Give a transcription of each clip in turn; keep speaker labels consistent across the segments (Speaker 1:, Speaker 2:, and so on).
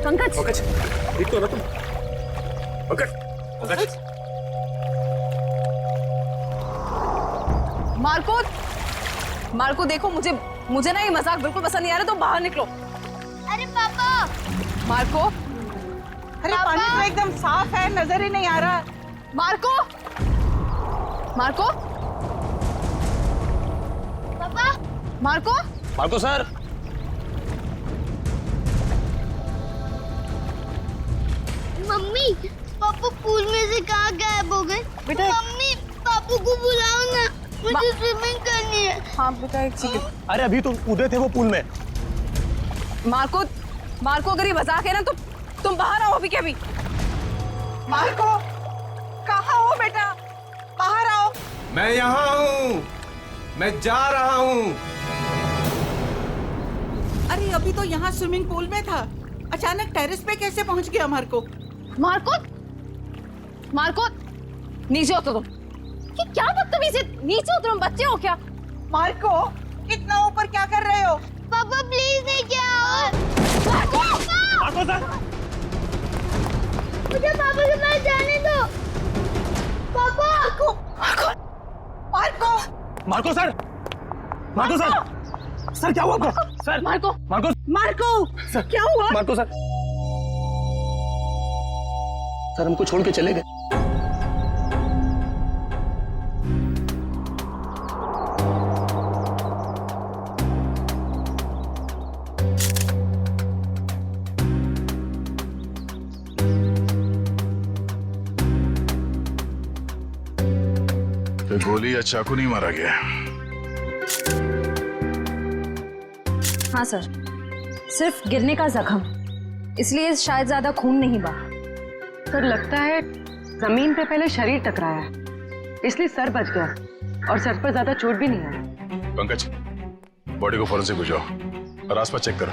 Speaker 1: पंकज
Speaker 2: पंकज ठीक तो ना तुम? पंकज पंकज
Speaker 1: मार्को, मार्को देखो, मुझे ना ये मजाक बिल्कुल पसंद नहीं आ रहा, तो बाहर निकलो।
Speaker 3: अरे पापा।
Speaker 1: मार्को,
Speaker 4: अरे पानी तो एकदम साफ है, नजर ही नहीं आ रहा।
Speaker 1: मार्को, मार्को,
Speaker 3: पापा।
Speaker 1: Marco,
Speaker 2: Marco sir.
Speaker 3: मम्मी, पापा पूल में से कहाँ गायब हो गए?
Speaker 4: बेटा
Speaker 3: मम्मी, पापा को बुलाओ ना, मुझे स्विमिंग करनी है।
Speaker 4: हाँ बेटा एक सेकंड।
Speaker 2: अरे अभी तो कूदे थे वो पूल में।
Speaker 1: मार्को, मार्को अगर ये मजाक है ना तो तुम बाहर आओ अभी के अभी।
Speaker 4: मार्को कहाँ हो बेटा? बाहर आओ।
Speaker 5: मैं यहाँ हूँ, मैं जा रहा हूँ।
Speaker 4: अरे अभी तो यहाँ स्विमिंग पूल में था, अचानक टेरेस पे कैसे पहुँच गया मार्को?
Speaker 1: मार्को, मार्को, नीचे उतरो तुम। कि क्या बदतमीजी, नीचे उतरो, बच्चे हो क्या?
Speaker 4: मार्को इतना ऊपर क्या कर रहे हो?
Speaker 3: पापा प्लीज नहीं क्या?
Speaker 1: Marco,
Speaker 2: Marco sir.
Speaker 3: मुझे पापा के पास जाने दो। पापा।
Speaker 4: Marco, Marco,
Speaker 2: Marco sir. Marco sir. Sir क्या हुआ आपको? Sir
Speaker 1: Marco,
Speaker 2: Marco
Speaker 4: Marco
Speaker 2: sir
Speaker 4: क्या हुआ?
Speaker 2: Marco sir. सर हमको छोड़ के चले गए।
Speaker 6: तो गोली या चाकू नहीं मारा गया?
Speaker 7: हाँ सर, सिर्फ गिरने का जख्म, इसलिए शायद ज्यादा खून नहीं बहा।
Speaker 8: सर लगता है जमीन पे पहले शरीर टकराया है, इसलिए सर बच गया और सर पर ज्यादा चोट भी नहीं आई।
Speaker 6: पंकज बॉडी को फॉरेंसिक भिजवाओ और आसपास चेक करो।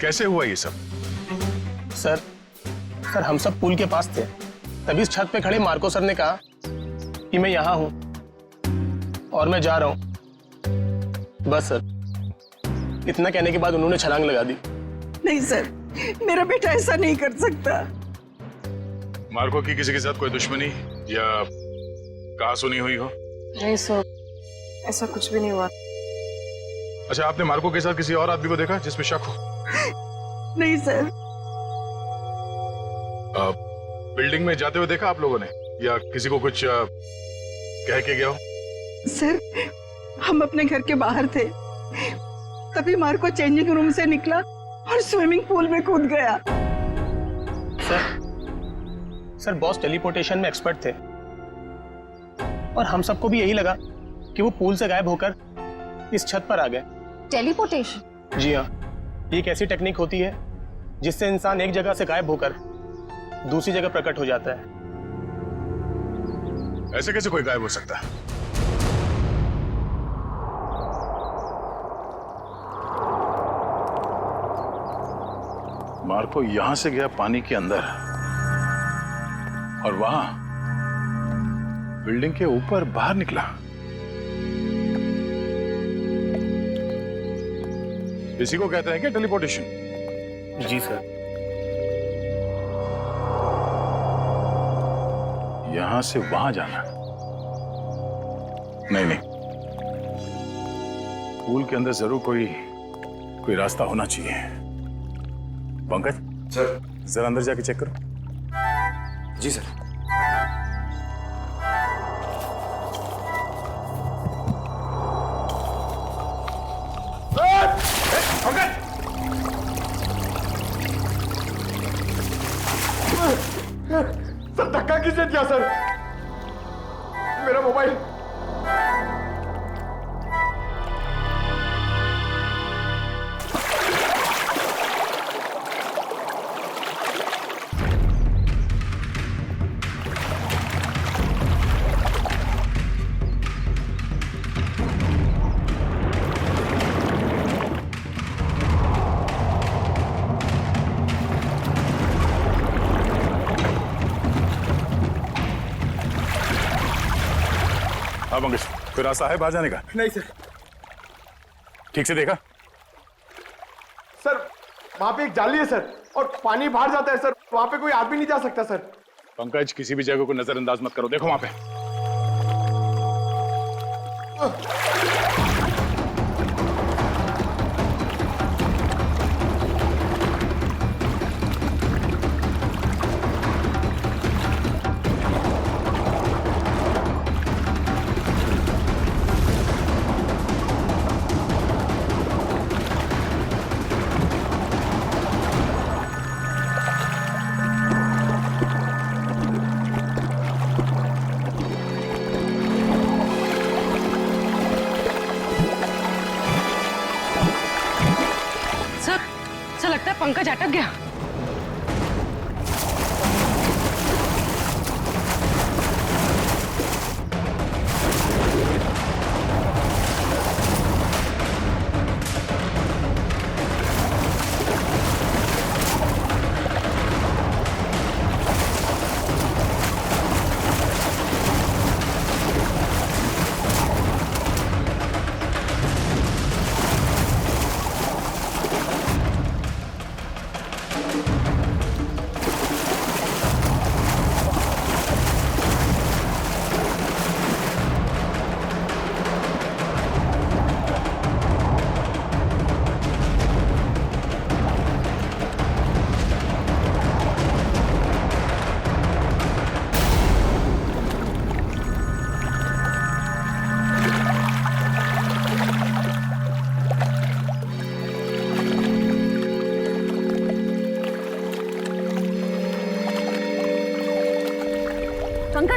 Speaker 6: कैसे हुआ ये सब?
Speaker 2: सर हम सब पूल के पास थे, तभी इस छत पे खड़े मार्को सर ने कहा कि मैं यहाँ हूँ और मैं जा रहा हूँ। बस सर, इतना कहने के बाद उन्होंने छलांग लगा दी।
Speaker 4: नहीं सर, मेरा बेटा ऐसा नहीं कर सकता।
Speaker 6: मार्को की किसी के साथ कोई दुश्मनी या कहा सुनी हुई हो?
Speaker 1: नहीं सर, ऐसा कुछ भी नहीं हुआ।
Speaker 6: अच्छा, आपने मार्को के साथ किसी और आदमी को देखा जिसमें शक हो?
Speaker 4: नहीं सर।
Speaker 6: बिल्डिंग में जाते हुए देखा आप लोगों ने, या किसी को कुछ कह के गया हो?
Speaker 4: सर हम अपने घर के बाहर थे, तभी मार्को चेंजिंग रूम से निकला और स्विमिंग पूल में कूद गया।
Speaker 2: सर बॉस टेलीपोर्टेशन में एक्सपर्ट थे और हम सबको भी यही लगा कि वो पूल से गायब होकर इस छत पर आ गए।
Speaker 7: टेलीपोर्टेशन?
Speaker 2: जी हाँ, ये एक ऐसी टेक्निक होती है जिससे इंसान एक जगह से गायब होकर दूसरी जगह प्रकट हो जाता है।
Speaker 6: ऐसे कैसे कोई गायब हो सकता है? मार्को यहां से गया पानी के अंदर और वहां बिल्डिंग के ऊपर बाहर निकला। इसी को कहते हैं क्या टेलीपोर्टेशन?
Speaker 2: जी सर।
Speaker 6: यहां से वहां जाना? नहीं, पूल के अंदर जरूर कोई रास्ता होना चाहिए। पंकज
Speaker 5: सर।
Speaker 6: जरा अंदर जाके चेक करो।
Speaker 5: जी सर। सर धक्का किसने दिया सर? मेरा मोबाइल।
Speaker 6: हाँ मंगेश, कोई रास्ता है बाहर जाने का?
Speaker 5: नहीं सर।
Speaker 6: ठीक से देखा?
Speaker 5: सर वहां पे एक जाली है सर, और पानी बाहर जाता है सर, वहां पे कोई आदमी नहीं जा सकता सर।
Speaker 6: पंकज, किसी भी जगह को नजरअंदाज मत करो, देखो वहां पे।
Speaker 8: सर लगता है पंकज अटक गया।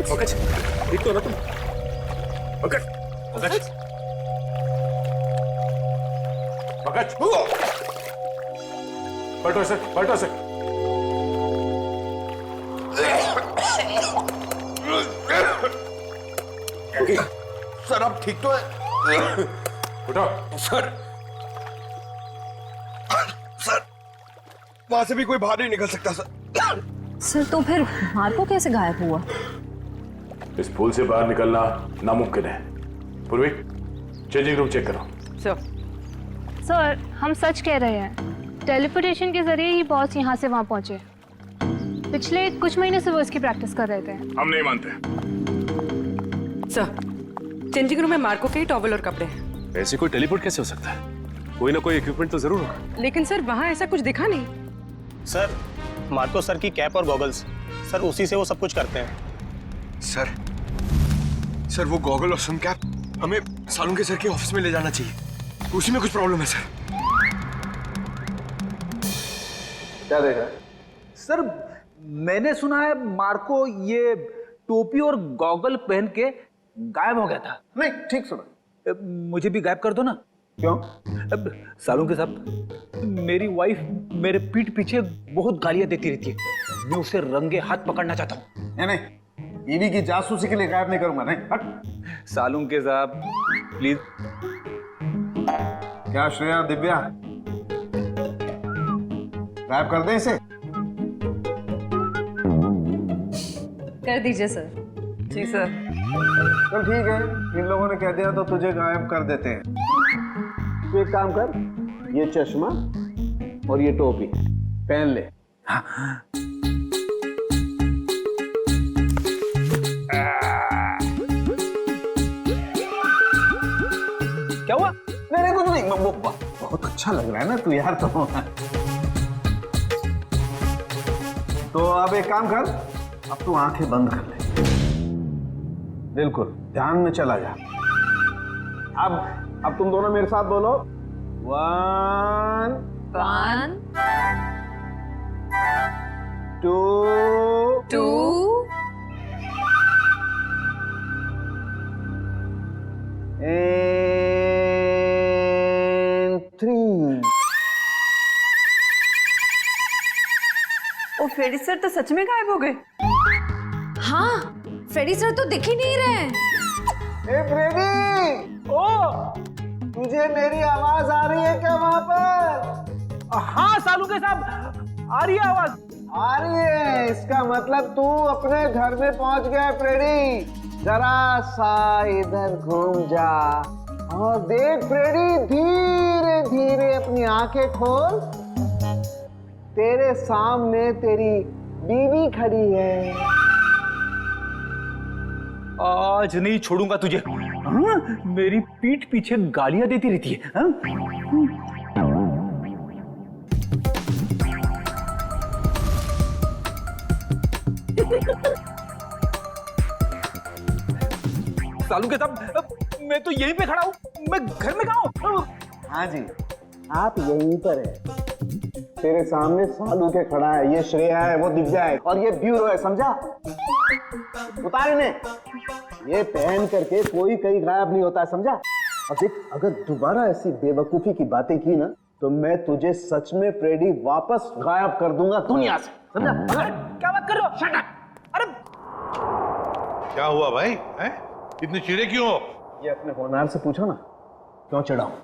Speaker 7: पंकज,
Speaker 5: ठीक तो ना तुम? पंकज, पंकज, पंकज, पलटो सर, पलटो सर। सर आप ठीक तो है? उठो सर। सर वहां से भी कोई बाहर नहीं निकल सकता सर।
Speaker 7: सर तो फिर मार्को कैसे गायब हुआ?
Speaker 6: इस पुल से बाहर निकलना नामुमकिन है। पूर्वी, चेंजिंग रूम चेक करो।
Speaker 9: सर हम सच कह रहे हैं, टेलीपोर्टेशन के जरिए ही बॉस यहाँ से वहाँ पहुँचे। पिछले कुछ महीने से वो इसकी प्रैक्टिस कर रहे थे।
Speaker 6: हम नहीं मानते।
Speaker 8: सर चेंजिंग रूम में मार्को के ही टॉवल और कपड़े हैं।
Speaker 10: ऐसे कोई टेलीपोर्ट कैसे हो सकता है? कोई ना कोई इक्विपमेंट तो जरूर होगा।
Speaker 8: लेकिन सर वहाँ ऐसा कुछ दिखा नहीं।
Speaker 2: सर मार्को सर की कैप और गॉगल्स, सर उसी से वो सब कुछ करते हैं।
Speaker 5: सर वो गॉगल और सन कैप हमें सालुंके सर के ऑफिस में ले जाना चाहिए, उसी में कुछ प्रॉब्लम है सर।
Speaker 11: क्या देख रहा है?
Speaker 12: सर मैंने सुना है मार्को ये टोपी और गॉगल पहन के गायब हो गया था।
Speaker 11: नहीं, ठीक सुना।
Speaker 12: मुझे भी गायब कर दो ना।
Speaker 11: क्यों?
Speaker 12: अब सालुंके साहब, मेरी वाइफ मेरे पीठ पीछे बहुत गालियां देती रहती है। मैं उसे रंगे हाथ पकड़ना चाहता हूँ।
Speaker 11: नहीं, बीवी की जासूसी के लिए गायब नहीं करूंगा। नहीं, हट।
Speaker 12: सालुंके साहब प्लीज।
Speaker 11: क्या श्रेया, दिव्या, गायब कर दे इसे?
Speaker 7: कर दीजिए सर।
Speaker 12: जी सर।
Speaker 11: चल ठीक है, इन लोगों ने कह दिया तो तुझे गायब कर देते हैं। तू एक काम कर, ये चश्मा और ये टोपी पहन ले।
Speaker 12: क्या हुआ?
Speaker 11: नहीं कुछ नहीं, बहुत अच्छा लग रहा है ना तू यार। तो अब एक काम कर, अब तू आंखें बंद कर ले, बिल्कुल ध्यान में चला जा। अब तुम दोनों मेरे साथ बोलो, 1 2 and 3।
Speaker 4: ओ फ्रेडी सर तो सच में गायब हो गए।
Speaker 7: हाँ, फ्रेडी सर तो दिख ही नहीं रहे।
Speaker 11: ए फ्रेडी, ओ तुझे मेरी आवाज आ रही है क्या वहां पर?
Speaker 12: हाँ सालुंके साहब, आ रही है आवाज।
Speaker 11: आ रही है, इसका मतलब तू अपने घर में पहुंच गया है फ्रेडी। जरा सा इधर घूम जा और देख फ्रेडी, धीरे धीरे अपनी आंखें खोल। तेरे सामने तेरी बीवी खड़ी है।
Speaker 12: आज नहीं छोड़ूंगा तुझे। हाँ? मेरी पीठ पीछे गालियां देती रहती है। हाँ? सालू के साथ मैं तो यहीं पे खड़ा हूँ, मैं घर में कहाँ हूँ?
Speaker 11: हाँ जी, आप यहीं पर है। तेरे सामने सालू के खड़ा है। ये श्रेया है, वो दिव्या है, और ये ब्यूरो है, समझा? उतार इन्हें। ये पहन करके कोई कहीं गायब नहीं होता है, समझा? अब देख, अगर दोबारा ऐसी बेवकूफी की बातें की ना, तो मैं तुझे सच में फ्रेडी वापस गायब कर दूंगा दुनिया से, समझा?
Speaker 12: क्या बात कर रहे हो? Shut up! अरे
Speaker 6: क्या हुआ भाई? हैं? इतने चिड़े क्यों हो?
Speaker 11: ये अपने होनहार से पूछो ना, क्यों चिढ़ा हूं?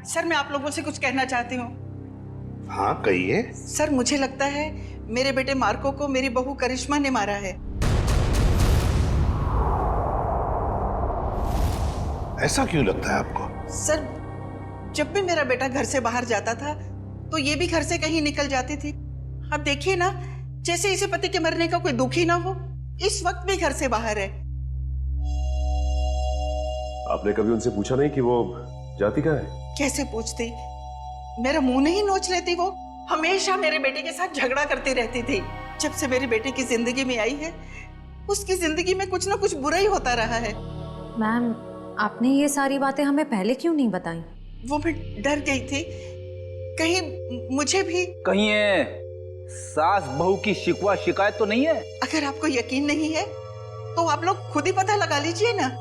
Speaker 4: सर मैं आप लोगों से कुछ कहना चाहती हूँ।
Speaker 6: हाँ कहिए।
Speaker 4: सर मुझे लगता है मेरे बेटे मार्को को मेरी बहू करिश्मा ने मारा है।
Speaker 6: ऐसा क्यों लगता है आपको?
Speaker 4: सर जब भी मेरा बेटा घर से बाहर जाता था तो ये भी घर से कहीं निकल जाती थी। अब देखिए ना, जैसे इसे पति के मरने का कोई दुख ही ना हो, इस वक्त भी घर से बाहर है।
Speaker 10: आपने कभी उनसे पूछा नहीं कि वो जाती कहाँ है?
Speaker 4: कैसे पूछती? मेरा मुंह नहीं नोच लेती वो। हमेशा मेरे बेटे के साथ झगड़ा करती रहती थी। जब से मेरे बेटे की जिंदगी में आई है, उसकी जिंदगी में कुछ ना कुछ बुरा ही होता रहा है।
Speaker 7: मैम, आपने ये सारी बातें हमें पहले क्यों नहीं बताई?
Speaker 4: वो मैं डर गई थी, कहीं मुझे भी।
Speaker 12: कहीं है सास बहू की शिकवा शिकायत तो नहीं है?
Speaker 4: अगर आपको यकीन नहीं है तो आप लोग खुद ही पता लगा लीजिए ना।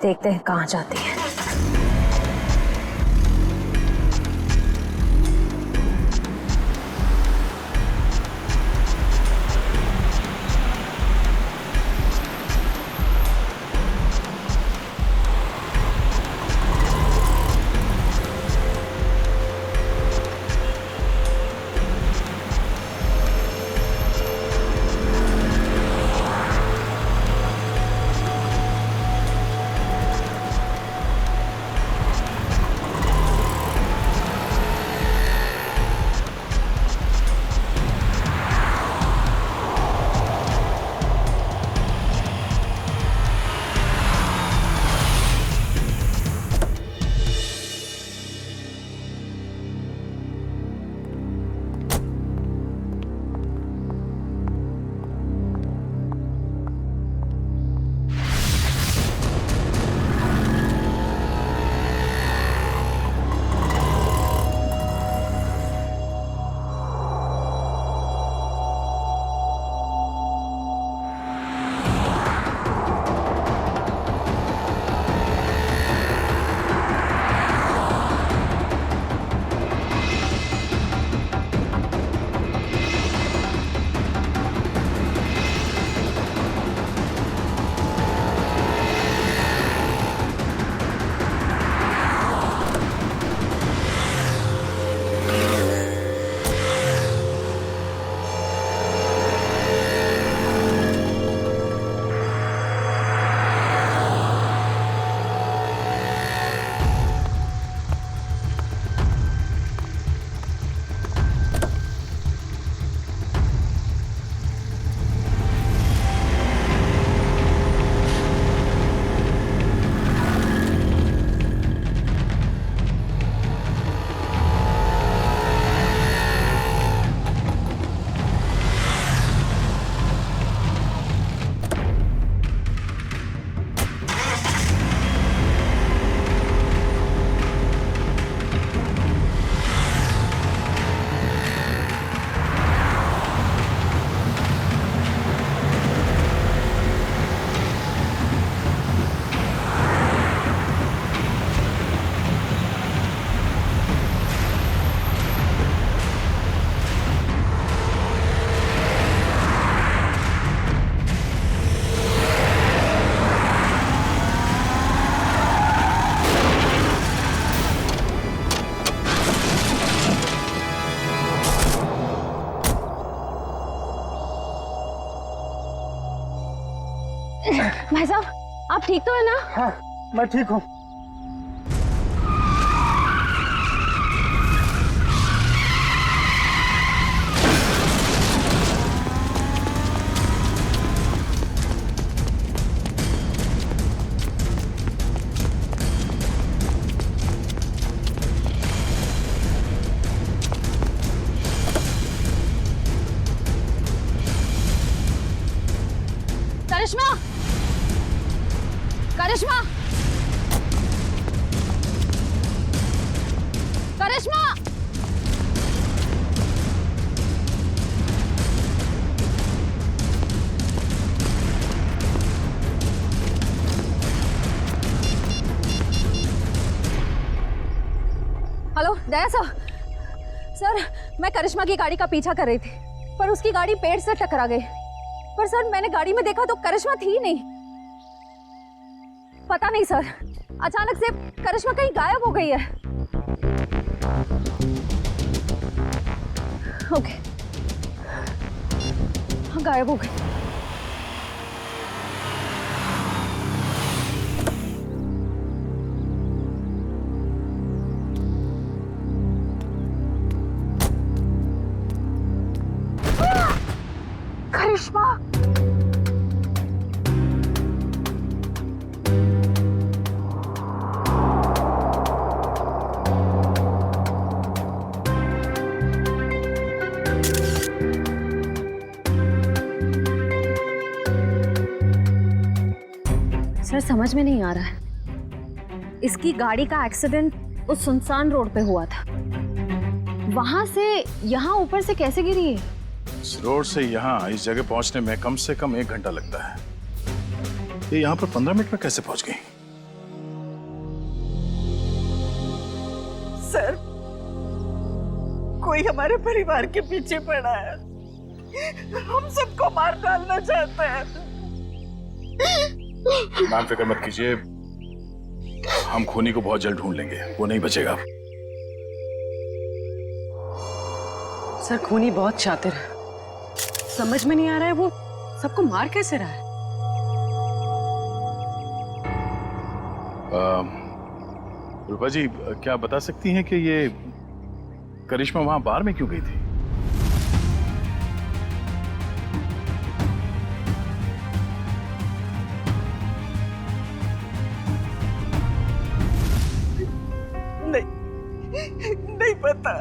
Speaker 7: देखते हैं कहाँ जाती है।
Speaker 1: भाई साहब, आप ठीक तो है ना?
Speaker 11: हाँ, मैं ठीक हूँ।
Speaker 1: करिश्मा, करिश्मा, करिश्मा,
Speaker 7: हेलो दया सर। सर, मैं करिश्मा की गाड़ी का पीछा कर रही थी, पर उसकी गाड़ी पेड़ से टकरा गई। पर सर, मैंने गाड़ी में देखा तो करिश्मा थी नहीं। पता नहीं सर, अचानक से करिश्मा कहीं गायब हो गई है। ओके, हाँ, गायब हो गई। करिश्मा, सर समझ में नहीं आ रहा है। इसकी गाड़ी का एक्सीडेंट उस सुनसान रोड पे हुआ था, वहां से यहाँ ऊपर से कैसे गिरी है?
Speaker 6: इस रोड से यहाँ इस जगह पहुंचने में कम से कम 1 घंटा लगता है। ये यहाँ पर 15 मिनट में कैसे पहुंच गई?
Speaker 4: सर, कोई हमारे परिवार के पीछे पड़ा है, हम सबको मार डालना चाहता है।
Speaker 6: मैम फिक्र मत कीजिए, हम खूनी को बहुत जल्द ढूंढ लेंगे, वो नहीं बचेगा।
Speaker 8: सर खूनी बहुत शातिर है, समझ में नहीं आ रहा है वो सबको मार कैसे रहा है।
Speaker 6: रूपा जी, क्या बता सकती हैं कि ये करिश्मा वहां बार में क्यों गई थी?
Speaker 4: नहीं पता।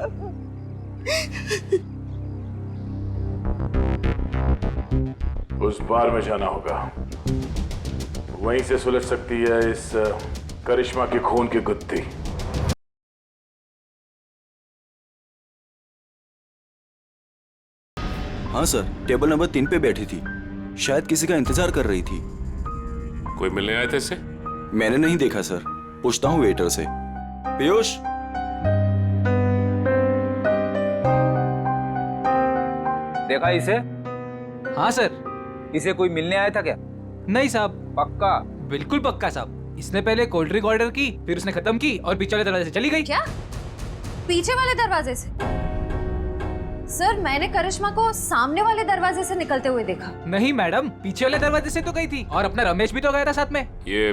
Speaker 6: उस बार में जाना होगा, वहीं से सुलझ सकती है इस करिश्मा के खून की गुत्थी।
Speaker 13: हाँ सर, टेबल नंबर 3 पे बैठी थी, शायद किसी का इंतजार कर रही थी।
Speaker 10: कोई मिलने आए थे इससे?
Speaker 13: मैंने नहीं देखा सर, पूछता हूँ वेटर से। पीयूष,
Speaker 12: देखा इसे? हाँ सर। इसे कोई मिलने आया था क्या? नहीं साहब। पक्का? बिल्कुल पक्का साहब। इसने पहले कोल्ड ड्रिंक ऑर्डर की, फिर उसने खत्म की और पीछे वाले दरवाजे से चली गई।
Speaker 7: क्या? पीछे वाले दरवाजे से? सर, मैंने करिश्मा को सामने वाले दरवाजे से निकलते हुए देखा।
Speaker 12: नहीं मैडम, पीछे वाले दरवाजे से तो गई थी, और अपना रमेश भी तो गया था साथ में।
Speaker 10: ये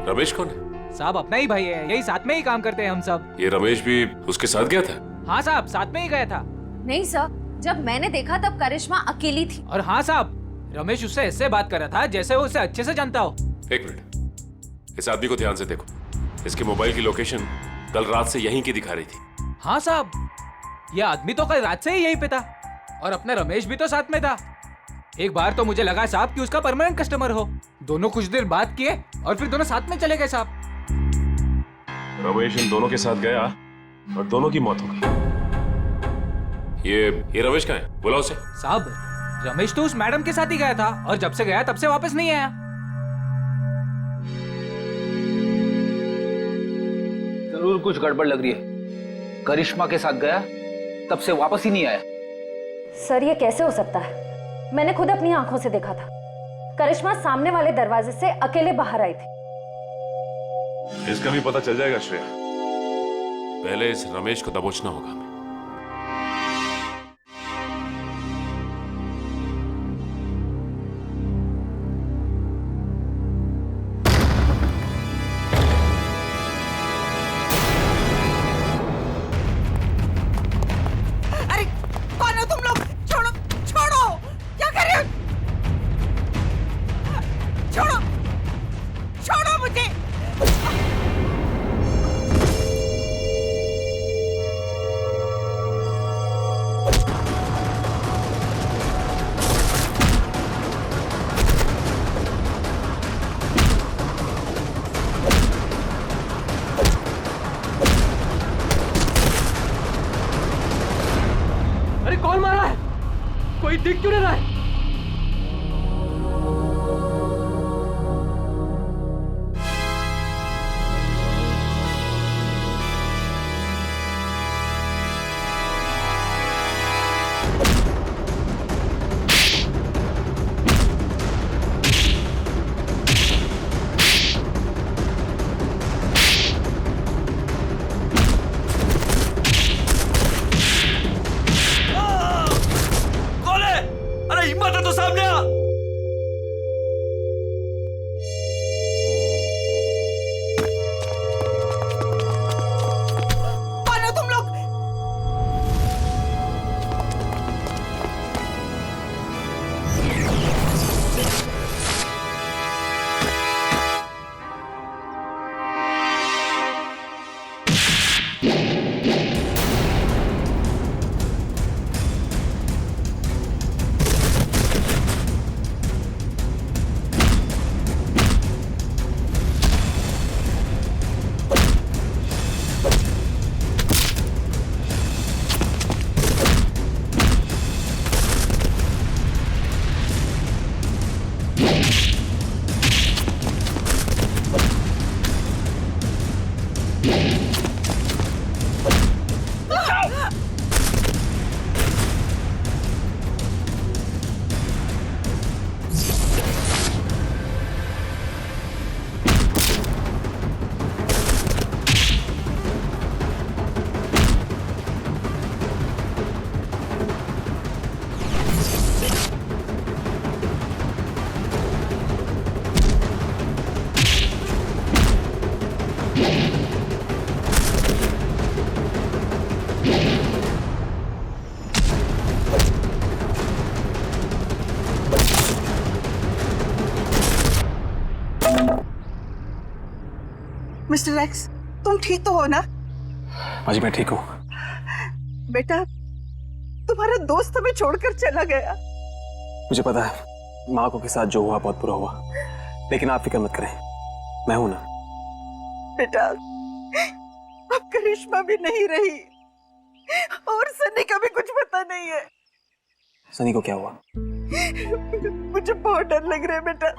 Speaker 10: रमेश कौन है?
Speaker 12: साहब अपना ही भाई है, यही साथ में ही काम करते हैं हम सब।
Speaker 10: ये रमेश भी उसके साथ गया था?
Speaker 12: हाँ साहब, साथ में ही गया था।
Speaker 7: नहीं सर, जब मैंने देखा तब करिश्मा अकेली थी।
Speaker 12: और हाँ साहब, रमेश उससे ऐसे बात कर रहा था जैसे वो उसे अच्छे से जानता हो।
Speaker 10: 1 मिनट, इस आदमी को ध्यान से देखो। इसके मोबाइल की लोकेशन कल रात से यहीं की दिखा रही थी।
Speaker 12: हाँ साहब, ये आदमी तो कल रात से ही यहीं पे था, और अपना रमेश भी तो साथ में था। एक बार तो मुझे लगा साहब कि उसका परमानेंट कस्टमर हो। दोनों कुछ देर बात किए और फिर दोनों साथ में चले गए साहब।
Speaker 10: रमेश इन दोनों के साथ गया और दोनों की मौत हो गई। ये रमेश कहाँ है? बुलाओ उसे।
Speaker 12: साहब, रमेश तो उस मैडम के साथ ही गया था, और जब से गया तब से वापस नहीं आया। जरूर कुछ गड़बड़ लग रही है। करिश्मा के साथ गया, तब से वापस ही नहीं आया।
Speaker 7: सर, ये कैसे हो सकता है? मैंने खुद अपनी आंखों से देखा था। करिश्मा सामने वाले दरवाजे से अकेले बाहर आई थी।
Speaker 10: इसका भी पता चल जाएगा श्रेया। पहले इस रमेश को दबोचना होगा हमें।
Speaker 12: अभी दिख क्यों नहीं रहा है?
Speaker 4: मिस्टर एक्स, तुम ठीक तो हो ना?
Speaker 2: माँ जी मैं ठीक हूँ।
Speaker 4: बेटा, तुम्हारा दोस्त हमें छोड़कर चला गया।
Speaker 2: मुझे पता है माँ को के साथ जो हुआ बहुत बुरा हुआ, लेकिन आप फिक्र मत करें, मैं हूं ना।
Speaker 4: बेटा, अब करिश्मा भी नहीं रही और सनी का भी कुछ पता नहीं है।
Speaker 2: सनी को क्या हुआ?
Speaker 4: मुझे बहुत डर लग रहा है बेटा,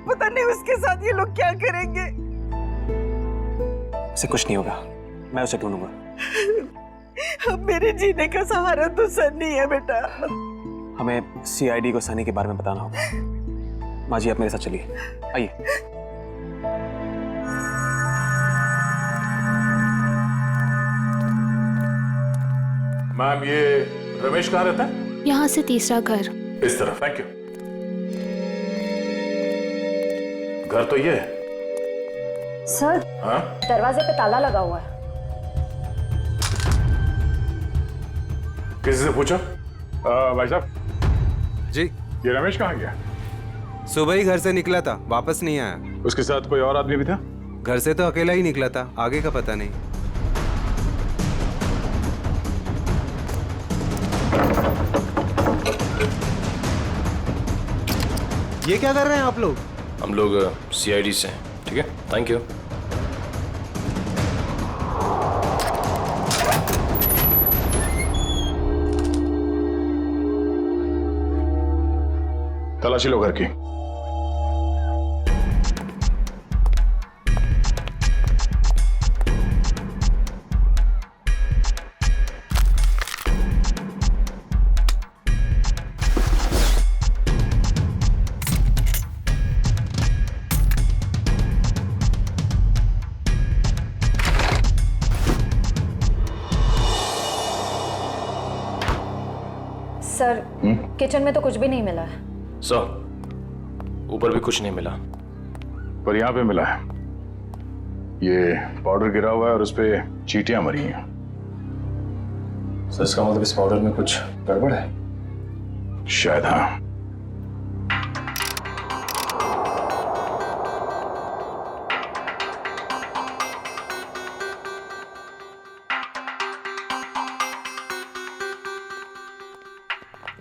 Speaker 4: पता नहीं उसके साथ ये लोग क्या करेंगे।
Speaker 2: उसे कुछ नहीं होगा, मैं उसे ढूंढूंगा।
Speaker 4: अब मेरे जीने का सहारा तो सनी है बेटा।
Speaker 2: हमें सीआईडी को सनी के बारे में बताना होगा। माँ जी आप मेरे साथ चलिए, आइए।
Speaker 6: मैम ये रमेश कहाँ रहता है?
Speaker 9: यहाँ से तीसरा घर।
Speaker 6: इस तरफ, थैंक यू। घर तो ये है।
Speaker 7: सर,
Speaker 6: हाँ?
Speaker 7: दरवाजे पे ताला लगा हुआ है।
Speaker 6: किसी से पूछा?
Speaker 5: भाई साहब
Speaker 14: जी,
Speaker 5: ये रमेश कहाँ गया?
Speaker 14: सुबह ही घर से निकला था, वापस नहीं आया।
Speaker 5: उसके साथ कोई और आदमी भी था?
Speaker 14: घर से तो अकेला ही निकला था, आगे का पता नहीं। ये क्या कर रहे हैं आप लोग?
Speaker 10: हम लोग सीआईडी से हैं, ठीक है, थैंक यू।
Speaker 6: तलाशी लो घर की।
Speaker 7: सर, किचन में तो कुछ भी नहीं मिला है।
Speaker 10: सर, ऊपर भी कुछ नहीं मिला,
Speaker 6: पर यहाँ पे मिला है। ये पाउडर गिरा हुआ है और उस पे चींटियां मरी हैं।
Speaker 10: सर इसका मतलब इस पाउडर में कुछ गड़बड़ है?
Speaker 6: शायद हाँ।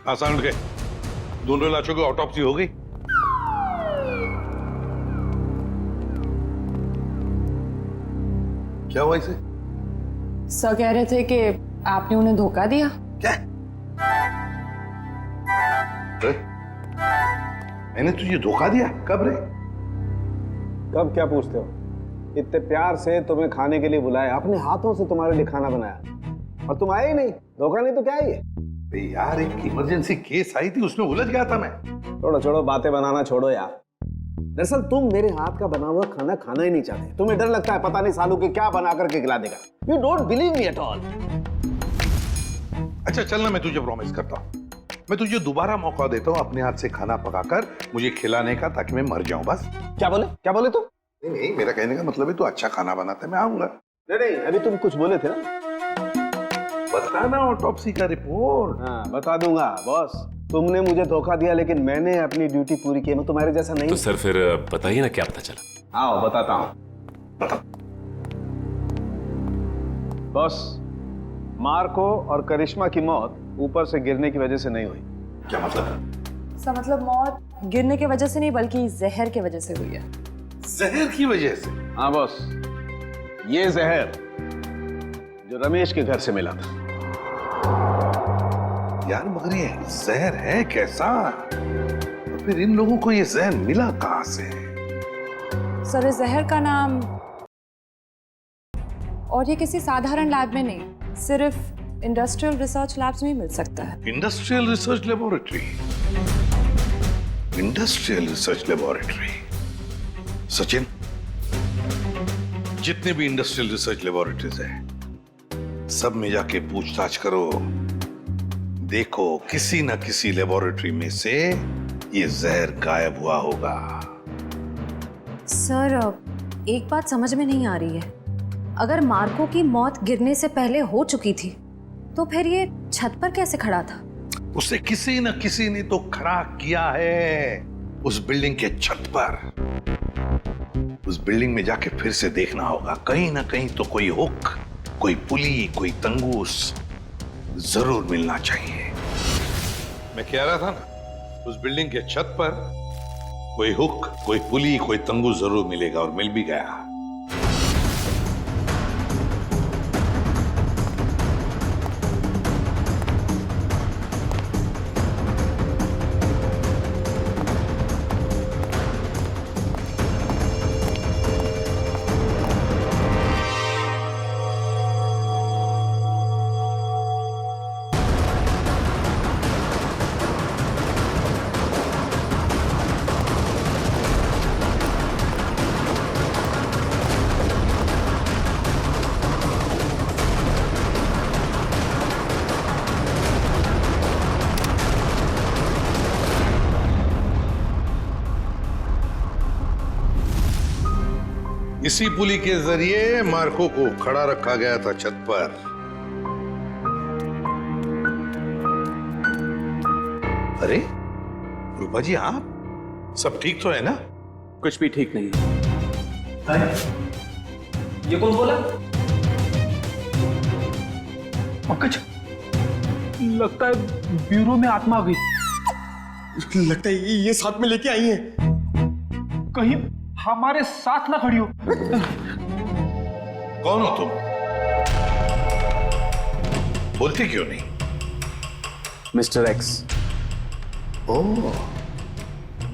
Speaker 5: आसान उठ गए। दोनों लाशों की ऑटोप्सी हो गई। क्या हुआ इसे?
Speaker 8: सर कह रहे थे कि आपने उन्हें धोखा दिया।
Speaker 11: क्या?
Speaker 15: मैंने तुझे धोखा दिया? कब रे?
Speaker 11: कब क्या पूछते हो? इतने प्यार से तुम्हें खाने के लिए बुलाया, अपने हाथों से तुम्हारे लिए खाना बनाया और तुम आए ही नहीं। धोखा नहीं तो क्या है ये?
Speaker 15: यार एक इमरजेंसी केस आई थी, उसमें उलझ गया था मैं।
Speaker 11: छोड़ो छोड़ो, बातें बनाना छोड़ो यार। दरअसल तुम मेरे हाथ का बना हुआ खाना खाना ही नहीं चाहते। तुम्हें डर लगता है पता नहीं सालू के क्या बना करके खिला देगा। You don't believe me at all.
Speaker 15: अच्छा चल ना, मैं तुझे प्रॉमिस करता हूँ, मैं तुझे दोबारा मौका देता हूँ अपने हाथ से खाना पकाकर मुझे खिलाने का, ताकि मैं मर जाऊं बस।
Speaker 11: क्या बोले तुम?
Speaker 15: नहीं, मेरा कहने का मतलब है तू अच्छा खाना बनाता है, मैं आऊंगा।
Speaker 11: नहीं, अभी तुम कुछ बोले थे ना।
Speaker 15: बताना ऑटोप्सी का रिपोर्ट।
Speaker 11: हाँ बता दूंगा बॉस। तुमने मुझे धोखा दिया लेकिन मैंने अपनी ड्यूटी पूरी की। मैं तुम्हारे जैसा नहीं।
Speaker 10: तो सर फिर बताइए ना क्या पता चला।
Speaker 11: आओ बताता हूँ। बॉस, मार्को और करिश्मा की मौत ऊपर से गिरने की वजह से नहीं हुई।
Speaker 15: क्या मतलब?
Speaker 16: इसका मतलब मौत गिरने की वजह से नहीं बल्कि जहर की वजह से हुई है।
Speaker 15: जहर की वजह से?
Speaker 11: हाँ बॉस, ये जहर जो रमेश के घर से मिला था।
Speaker 15: यार मगर ये जहर है कैसा? तो फिर इन लोगों को ये जहर मिला कहां से?
Speaker 16: सर इस जहर का नाम, और ये किसी साधारण लैब में नहीं, सिर्फ इंडस्ट्रियल रिसर्च लैब्स में ही मिल सकता है।
Speaker 15: Industrial research laboratory? Industrial research laboratory? Sachin, जितने भी इंडस्ट्रियल रिसर्च लेबोरेटरीज हैं, सब में जाके पूछताछ करो। देखो किसी न किसी लेबोरेटरी में से ये जहर गायब हुआ होगा।
Speaker 7: सर एक बात समझ में नहीं आ रही है। अगर मार्को की मौत गिरने से पहले हो चुकी थी तो फिर ये छत पर कैसे खड़ा था?
Speaker 15: उसे किसी न किसी ने तो खड़ा किया है उस बिल्डिंग के छत पर। उस बिल्डिंग में जाके फिर से देखना होगा, कहीं ना कहीं तो कोई हुक, कोई पुली, कोई तंगूस जरूर मिलना चाहिए। मैं कह रहा था ना, उस बिल्डिंग के छत पर कोई हुक, कोई पुली, कोई तंगूस जरूर मिलेगा, और मिल भी गया। इसी पुली के जरिए मार्को को खड़ा रखा गया था छत पर। अरे रूपा जी, आप सब ठीक तो है ना?
Speaker 12: कुछ भी ठीक नहीं है। ये कौन बोला?
Speaker 5: पंकज, लगता है ब्यूरो में आत्मा आ गई। लगता है ये साथ में लेके आई हैं। कहीं हमारे साथ ना खड़ी हो।
Speaker 15: कौन हो तुम? बोलते क्यों नहीं?
Speaker 12: Mister X.
Speaker 15: Oh,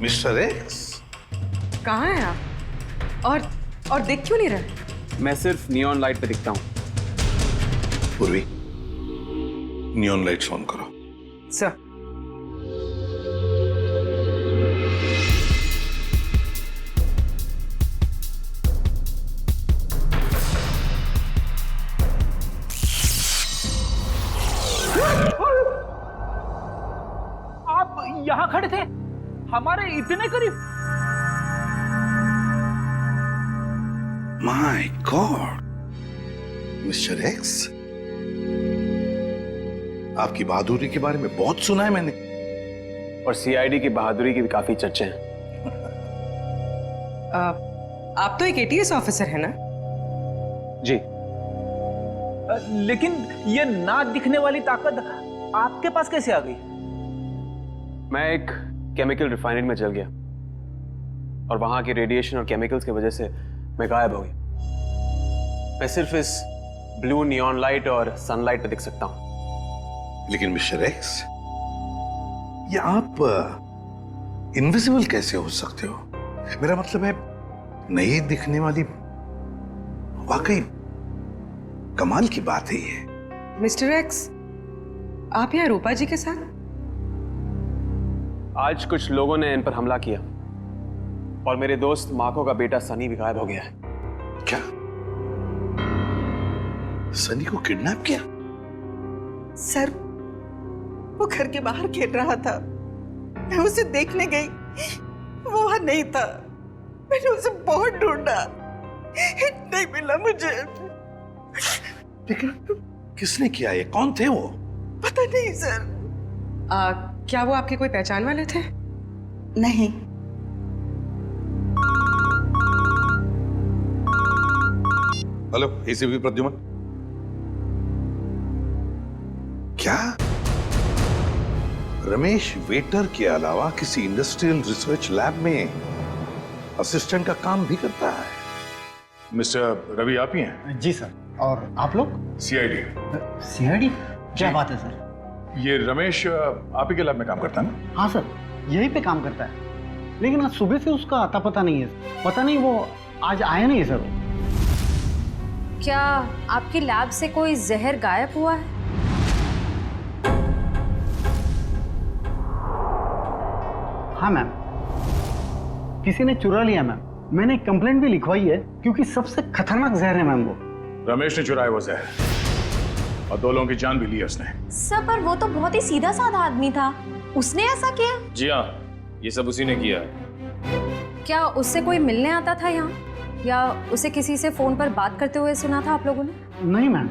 Speaker 15: mister X.
Speaker 16: कहाँ हैं आप? और देख क्यों नहीं रहे?
Speaker 12: मैं सिर्फ नियॉन लाइट पे दिखता हूँ।
Speaker 15: पूर्वी, नियॉन लाइट्स ऑन करो।
Speaker 16: सर
Speaker 12: यहाँ खड़े थे, हमारे इतने करीब।
Speaker 15: माय गॉड, मिस्टर एक्स, आपकी बहादुरी के बारे में बहुत सुना है मैंने,
Speaker 12: और सीआईडी की बहादुरी की भी काफी चर्चे हैं।
Speaker 16: आप तो एक एटीएस ऑफिसर है ना?
Speaker 12: जी। लेकिन ये ना दिखने वाली ताकत आपके पास कैसे आ गई? मैं एक केमिकल रिफाइनरी में जल गया और वहां के रेडिएशन और केमिकल्स की वजह से मैं गायब हो गई। मैं सिर्फ इस ब्लू नियॉन लाइट और सनलाइट पे दिख सकता हूं।
Speaker 15: लेकिन मिस्टर एक्स, ये आप इनविजिबल कैसे हो सकते हो? मेरा मतलब है नहीं दिखने वाली, वाकई कमाल की बात है ये।
Speaker 8: मिस्टर एक्स, आप यहाँ रूपा जी के साथ?
Speaker 17: आज कुछ लोगों ने इन पर हमला किया और मेरे दोस्त मार्को का बेटा सनी भी गायब हो गया है।
Speaker 15: क्या? सनी को किडनैप किया?
Speaker 4: सर, वो घर के बाहर खेल रहा था, मैं उसे देखने गई, वो वहां नहीं था। मैंने उसे बहुत ढूंढा, नहीं मिला मुझे।
Speaker 15: लेकिन किसने किया ये? कौन थे वो?
Speaker 4: पता नहीं सर।
Speaker 8: क्या वो आपके कोई पहचान वाले थे?
Speaker 4: नहीं।
Speaker 15: Hello, ACP Pradyuman. क्या रमेश वेटर के अलावा किसी इंडस्ट्रियल रिसर्च लैब में असिस्टेंट का काम भी करता है?
Speaker 6: मिस्टर रवि आप ही हैं?
Speaker 18: जी सर। और आप लोग?
Speaker 6: सीआईडी।
Speaker 18: सीआईडी? क्या बात है सर?
Speaker 6: ये रमेश आप ही के लैब में काम करता है ना?
Speaker 18: हाँ सर, यहीं पे काम करता है, लेकिन आज सुबह से उसका आता पता नहीं है। पता नहीं वो आज आया नहीं सर।
Speaker 7: क्या आपकी लैब से कोई जहर गायब हुआ है?
Speaker 18: हाँ मैम, किसी ने चुरा लिया मैम। मैंने कंप्लेंट भी लिखवाई है क्योंकि सबसे खतरनाक जहर है मैम वो।
Speaker 6: रमेश ने चुराया वो जहर और 2 लोगों की जान भी ली है उसने।
Speaker 7: सर, पर वो तो बहुत ही सीधा साधा आदमी था, उसने ऐसा किया?
Speaker 10: जी हाँ, ये सब उसी ने किया है।
Speaker 7: क्या उससे कोई मिलने आता था यहाँ, या उसे किसी से फोन पर बात करते हुए सुना था आप लोगों ने?
Speaker 18: नहीं मैम।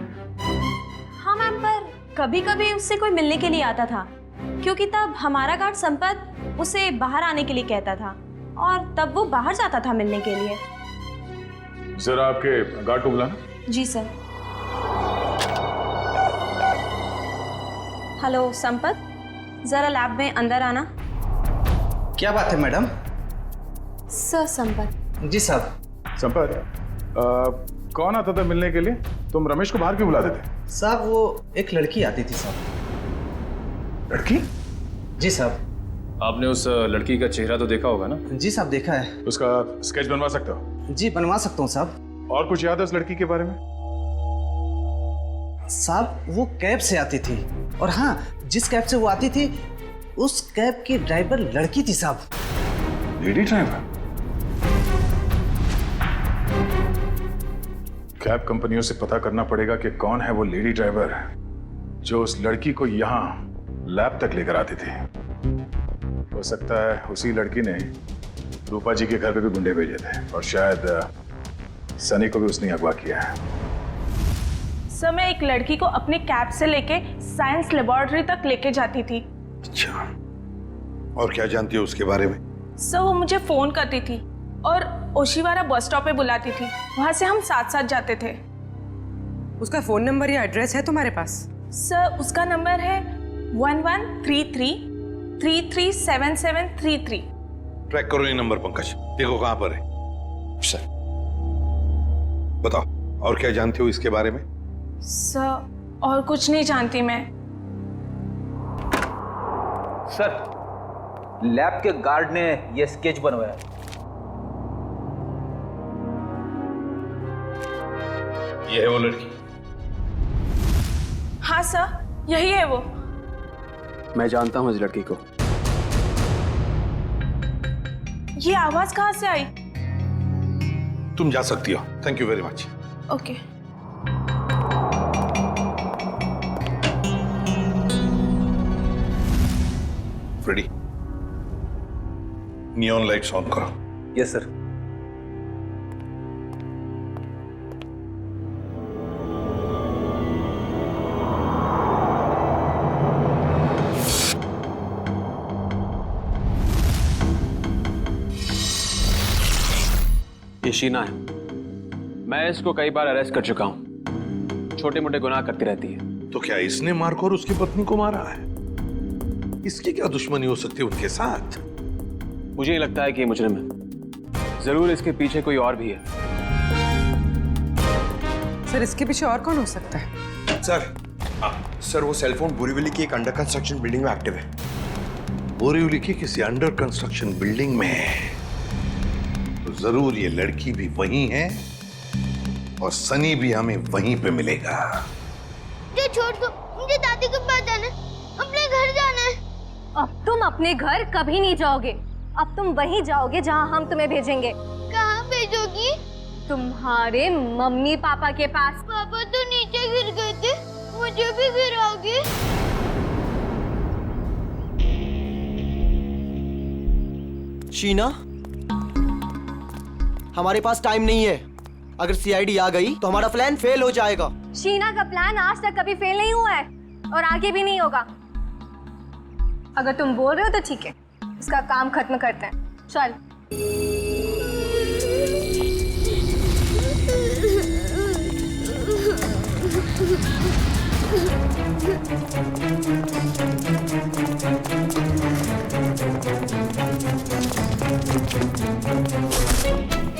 Speaker 19: हाँ मैम, पर कभी कभी उससे कोई मिलने के लिए आता था, क्योंकि तब हमारा गार्ड संपत उसे बाहर आने के लिए कहता था और तब वो बाहर जाता था मिलने के लिए।
Speaker 6: जरा आपके गार्ड को बुलाना।
Speaker 19: जी सर। हेलो संपत, जरा लैब में अंदर आना।
Speaker 18: क्या बात है मैडम?
Speaker 19: सर संपत।
Speaker 18: जी साहब।
Speaker 6: संपत, कौन आता था मिलने के लिए? तुम रमेश को बाहर क्यों बुलाते थे?
Speaker 18: साहब वो एक लड़की आती थी साहब।
Speaker 6: लड़की?
Speaker 18: जी साहब।
Speaker 10: आपने उस लड़की का चेहरा तो देखा होगा ना?
Speaker 18: जी साहब, देखा है।
Speaker 6: उसका स्केच बनवा सकते हो?
Speaker 18: जी बनवा सकता हूँ साहब।
Speaker 6: और कुछ याद है उस लड़की के बारे में?
Speaker 18: साहब वो कैब से आती थी, और हाँ, जिस कैब से वो आती थी उस कैब की ड्राइवर लड़की थी साहब।
Speaker 6: Lady driver? कैब कंपनियों से पता करना पड़ेगा कि कौन है वो लेडी ड्राइवर जो उस लड़की को यहाँ लैब तक लेकर आती थी। हो सकता है उसी लड़की ने रूपा जी के घर पे भी गुंडे भेजे थे, और शायद सनी को भी उसने अगवा किया है।
Speaker 20: सर, मैं एक लड़की को अपने कैब से लेके साइंस लेबोरेटरी तक लेके जाती थी।
Speaker 15: अच्छा, और क्या जानती हो उसके बारे में?
Speaker 20: सर, वो मुझे फोन करती थी और ओशिवारा बस स्टॉप पे बुलाती थी, वहां से हम साथ साथ जाते थे।
Speaker 8: उसका फोन नंबर या एड्रेस है तुम्हारे पास?
Speaker 20: सर, उसका नंबर है 1133337733।
Speaker 15: ट्रैक करो ये नंबर पंकज, देखो कहां पर है। सर बताओ, और क्या जानते हो इसके बारे में?
Speaker 20: सर, और कुछ नहीं जानती मैं।
Speaker 12: सर, लैब के गार्ड ने यह स्केच बनवाया।
Speaker 6: ये है वो लड़की?
Speaker 20: हाँ सर, यही है वो।
Speaker 17: मैं जानता हूँ इस लड़की को।
Speaker 20: ये आवाज कहाँ से आई?
Speaker 15: तुम जा सकती हो। Thank you very much.
Speaker 20: Okay.
Speaker 15: Freddy, neon lights on करो।
Speaker 12: Yes sir.
Speaker 17: ये शीना है, मैं इसको कई बार अरेस्ट कर चुका हूं। छोटे मोटे गुनाह करती रहती है।
Speaker 15: तो क्या इसने मार्को और उसकी पत्नी को मारा है? इसकी क्या दुश्मनी हो सकती है उनके साथ?
Speaker 17: मुझे नहीं लगता है कि ये मुजरिम है। जरूर इसके पीछे कोई और भी है।
Speaker 8: सर, इसके पीछे और कौन हो सकता है?
Speaker 14: सर, वो सेलफोन बोरीवली की एक अंडर कंस्ट्रक्शन बिल्डिंग में एक्टिव है।
Speaker 15: बोरीवली की किसी अंडर कंस्ट्रक्शन बिल्डिंग में है, तो जरूर ये लड़की भी वहीं है और सनी भी हमें वहीं पे मिलेगा।
Speaker 3: मुझे छोड़ दो, मुझे दादी के पास जाना है, अपने घर जाना है।
Speaker 7: अब तुम अपने घर कभी नहीं जाओगे। अब तुम वहीं जाओगे जहाँ हम तुम्हें भेजेंगे।
Speaker 3: कहाँ भेजोगी?
Speaker 7: तुम्हारे मम्मी पापा के पास।
Speaker 3: पापा तो नीचे गिर गए थे, मुझे भी गिराओगे?
Speaker 21: शीना, हमारे पास टाइम नहीं है। अगर सीआईडी आ गई तो हमारा प्लान फेल हो जाएगा।
Speaker 7: शीना का प्लान आज तक कभी फेल नहीं हुआ है और आगे भी नहीं होगा। अगर तुम बोल रहे हो तो ठीक है, इसका काम खत्म करते हैं। चल।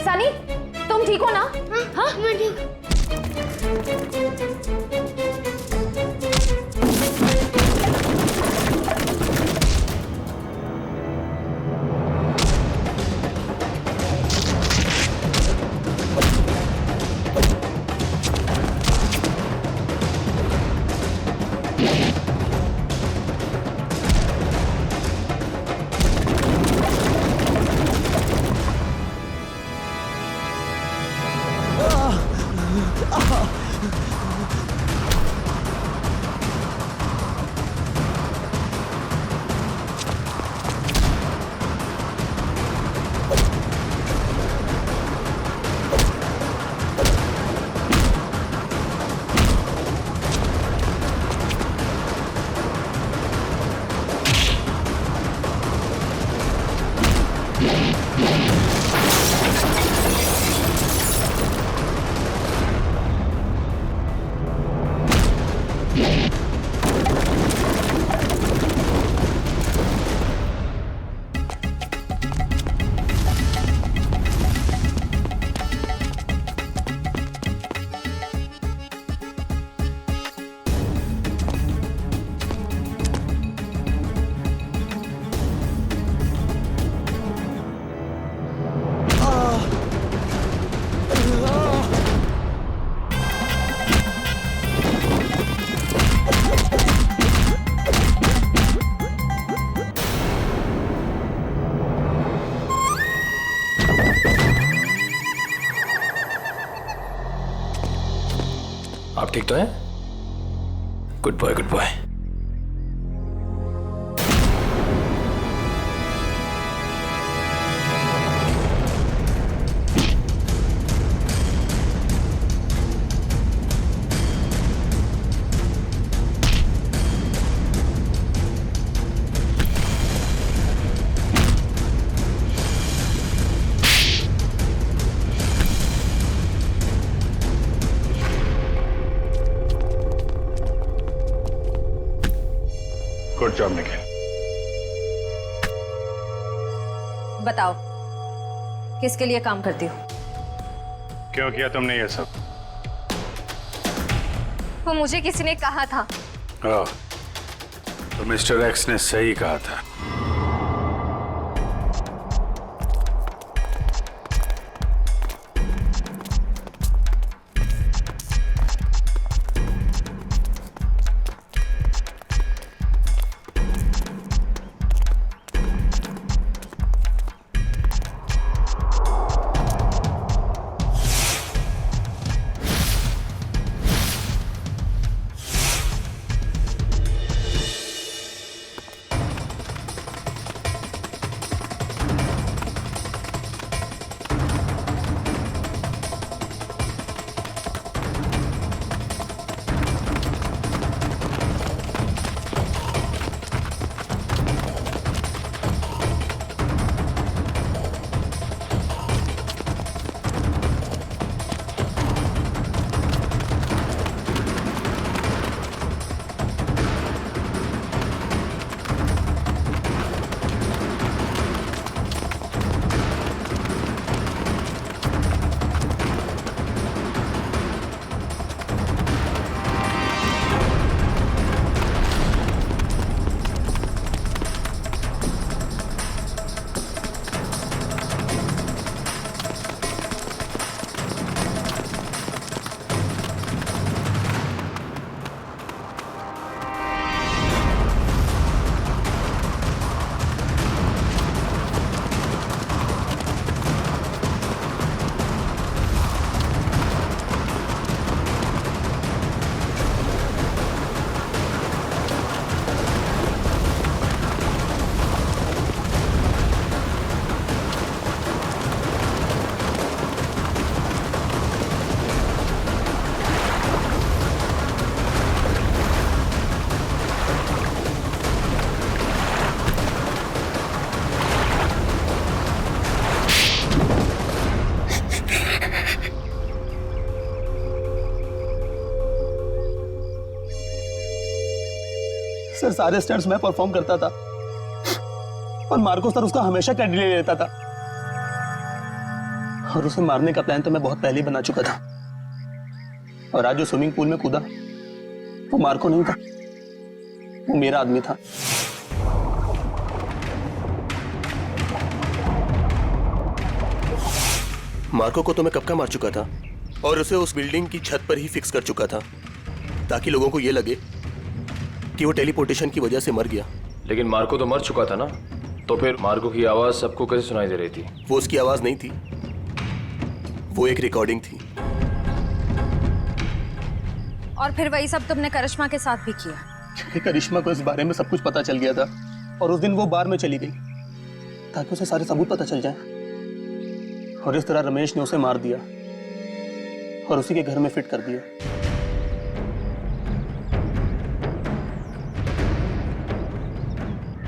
Speaker 7: सनी, तुम ठीक हो ना? हाँ, मैं ठीक।
Speaker 10: आप ठीक तो हैं? Good boy, good boy.
Speaker 6: Good job Nikhil.
Speaker 7: बताओ, किसके लिए काम करती हो?
Speaker 6: क्यों किया तुमने ये सब?
Speaker 7: वो मुझे किसी ने कहा था।
Speaker 6: ओह, तो मिस्टर एक्स ने सही कहा था।
Speaker 2: सर सारे स्टंट्स मैं परफॉर्म करता था और मार्को सर उसका हमेशा क्रेडिट ले लेता था। और उसे मारने का प्लान तो मैं बहुत पहले ही बना चुका था। और आज जो स्विमिंग पूल में कूदा वो मार्को नहीं था, वो मेरा आदमी था। मार्को को तो मैं कब का मार चुका था और उसे उस बिल्डिंग की छत पर ही फिक्स कर चुका था ताकि लोगों को यह लगे कि वो टेलीपोर्टेशन की वजह से मर गया।
Speaker 10: लेकिन मार्को तो मर चुका था ना, तो फिर मार्को की आवाज सबको कैसे सुनाई दे रही थी?
Speaker 2: वो उसकी आवाज नहीं थी, वो एक रिकॉर्डिंग थी।
Speaker 7: और फिर वही सब तुमने करिश्मा के साथ भी किया?
Speaker 2: क्योंकि करिश्मा को इस बारे में सब कुछ पता चल गया था और उस दिन वो बार में चली गई ताकि उसे सारे सबूत पता चल जाए। और इस तरह रमेश ने उसे मार दिया और उसी के घर में फिट कर दिया।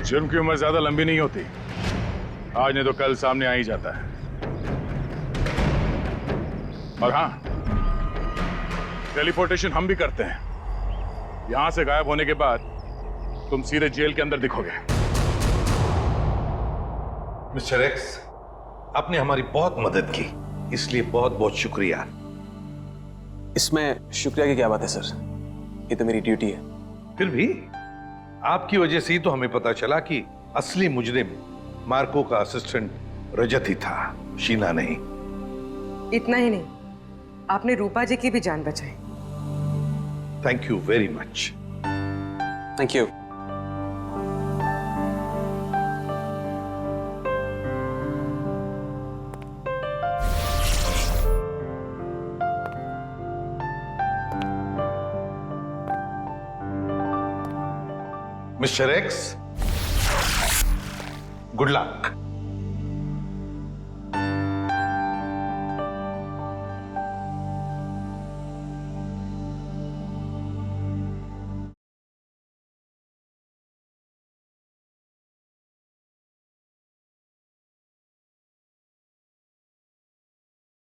Speaker 6: जुर्म की उम्र ज्यादा लंबी नहीं होती, आज नहीं तो कल सामने आ ही जाता है। और हाँ, टेलीपोर्टेशन हम भी करते हैं। यहां से गायब होने के बाद तुम सीधे जेल के अंदर दिखोगे।
Speaker 15: मिस्टर एक्स, आपने हमारी बहुत मदद की, इसलिए बहुत बहुत शुक्रिया।
Speaker 17: इसमें शुक्रिया की क्या बात है सर, ये तो मेरी ड्यूटी है।
Speaker 15: फिर भी आपकी वजह से ही तो हमें पता चला कि असली मुजरिम मार्को का असिस्टेंट रजत ही था, शीना नहीं।
Speaker 8: इतना ही नहीं, आपने रूपा जी की भी जान बचाई।
Speaker 15: Thank you very much.
Speaker 17: Thank you.
Speaker 15: Mister x, good luck.